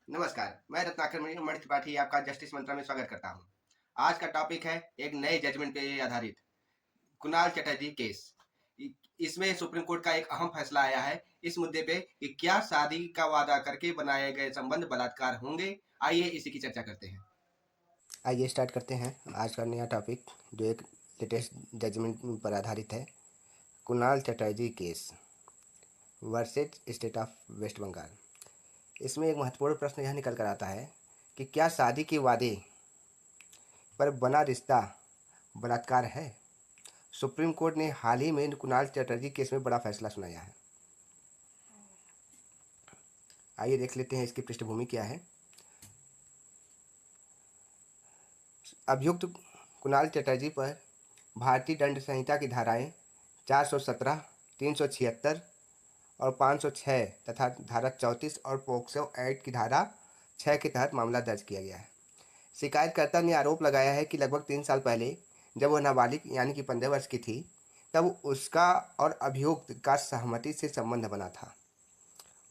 नमस्कार, मैं रत्नाकर मणि त्रिपाठी आपका जस्टिस मंत्रा में स्वागत करता हूँ। आज का टॉपिक है एक नए जजमेंट पे आधारित कुणाल चटर्जी केस। इसमें सुप्रीम कोर्ट का एक अहम फैसला आया है इस मुद्दे पे कि क्या शादी का वादा करके बनाए गए संबंध बलात्कार होंगे। आइए इसी की चर्चा करते हैं। आइए स्टार्ट करते हैं आज का नया टॉपिक जो एक लेटेस्ट जजमेंट पर आधारित है। Kunal Chatterjee case versus state of West Bengal. इसमें एक महत्वपूर्ण प्रश्न यह निकल कर आता है कि क्या शादी के वादे पर बना रिश्ता बलात्कार है। सुप्रीम कोर्ट ने हाल ही में कुणाल चटर्जी केस में बड़ा फैसला सुनाया है। आइए देख लेते हैं इसकी पृष्ठभूमि क्या है। अभियुक्त कुणाल चटर्जी पर भारतीय दंड संहिता की धाराएं 417, 376 और 506 तथा धारा 34 और पोक्सो एक्ट की धारा 6 के तहत मामला दर्ज किया गया है। शिकायतकर्ता ने आरोप लगाया है कि लगभग 3 साल पहले जब वह नाबालिग यानी कि 15 वर्ष की थी, तब उसका और अभियुक्त का सहमति से संबंध बना था।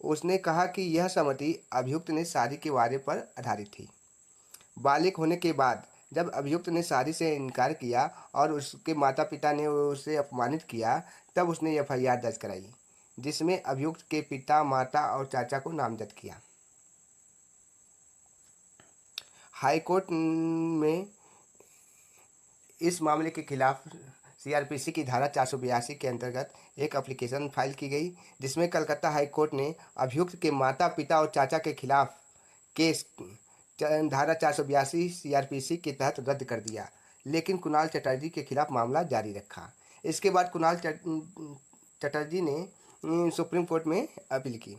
उसने कहा कि यह सहमति अभियुक्त ने शादी के वादे पर आधारित थी। बालिग होने के बाद जब अभियुक्त ने शादी से इनकार किया और उसके माता पिता ने उसे अपमानित किया, तब उसने एफआईआर दर्ज कराई, जिसमें अभियुक्त के पिता, माता और चाचा को नामजद किया। हाईकोर्ट में इस मामले के खिलाफ सीआरपीसी की धारा 482 के अंतर्गत एक एप्लीकेशन फाइल की गई, जिसमें कलकत्ता हाईकोर्ट ने अभियुक्त के माता पिता और चाचा के खिलाफ केस धारा 482 सीआरपीसी के तहत रद्द कर दिया, लेकिन कुणाल चटर्जी के खिलाफ मामला जारी रखा। इसके बाद कुणाल चटर्जी ने सुप्रीम कोर्ट में अपील की।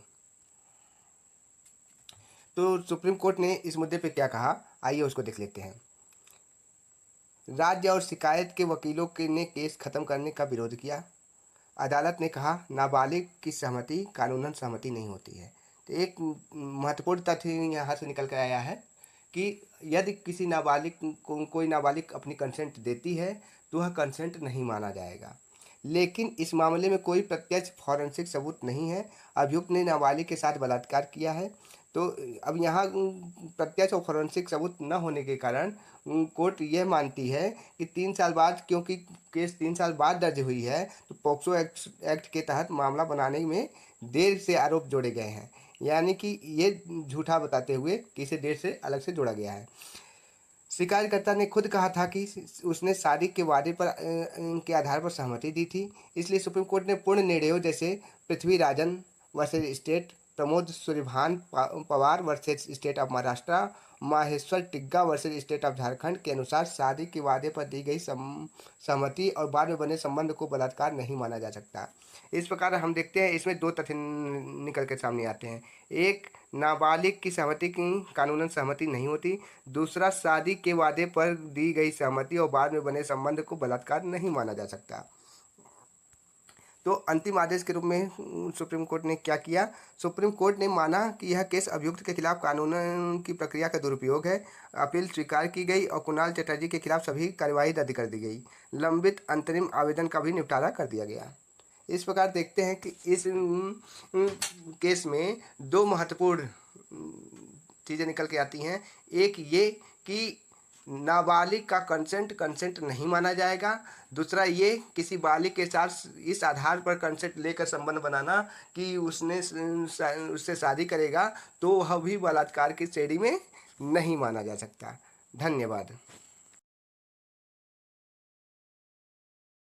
तो सुप्रीम कोर्ट ने इस मुद्दे पे क्या कहा, आइए उसको देख लेते हैं। राज्य और शिकायत के वकीलों ने केस खत्म करने का विरोध किया। अदालत ने कहा नाबालिग की सहमति कानूनन सहमति नहीं होती है। तो एक महत्वपूर्ण तथ्य यहाँ से निकल कर आया है कि यदि किसी नाबालिग को कोई नाबालिग अपनी कंसेंट देती है तो वह कंसेंट नहीं माना जाएगा। लेकिन इस मामले में कोई प्रत्यक्ष फॉरेंसिक सबूत नहीं है। अभियुक्त ने नाबालिग के साथ बलात्कार किया है। तो अब यहाँ प्रत्यक्ष और फॉरेंसिक सबूत न होने के कारण कोर्ट यह मानती है कि 3 साल बाद, क्योंकि केस 3 साल बाद दर्ज हुई है, तो पॉक्सो एक्ट के तहत मामला बनाने में देर से आरोप जोड़े गए हैं। यानी कि ये झूठा बताते हुए कि इसे देर से अलग से जोड़ा गया है। शिकायतकर्ता ने खुद कहा था कि उसने शादी के वादे पर के आधार पर सहमति दी थी। इसलिए सुप्रीम कोर्ट ने पूर्ण निर्णयों जैसे Prithvirajan versus state, Pramod Suryabhan Pawar versus state of Maharashtra, Maheshwar Tigga versus state of Jharkhand के अनुसार शादी के वादे पर दी गई सहमति और बाद में बने संबंध को बलात्कार नहीं माना जा सकता। इस प्रकार हम देखते हैं इसमें दो तथ्य निकल के सामने आते हैं। एक, नाबालिग की सहमति की कानूनन सहमति नहीं होती। दूसरा, शादी के वादे पर दी गई सहमति और बाद में बने संबंध को बलात्कार नहीं माना जा सकता। तो अंतिम आदेश के रूप में सुप्रीम कोर्ट ने क्या किया? सुप्रीम कोर्ट ने माना कि यह केस अभियुक्त के खिलाफ कानून की प्रक्रिया का दुरुपयोग है। अपील स्वीकार की गई और कुणाल चटर्जी के खिलाफ सभी कार्यवाही रद्द कर दी गई। लंबित अंतरिम आवेदन का भी निपटारा कर दिया गया। इस प्रकार देखते हैं कि इस केस में दो महत्वपूर्ण चीज़ें निकल के आती हैं। एक ये कि नाबालिग का कंसेंट नहीं माना जाएगा। दूसरा ये किसी बालिग के साथ इस आधार पर कंसेंट लेकर संबंध बनाना कि उसने उससे शादी करेगा, तो वह भी बलात्कार की श्रेणी में नहीं माना जा सकता। धन्यवाद।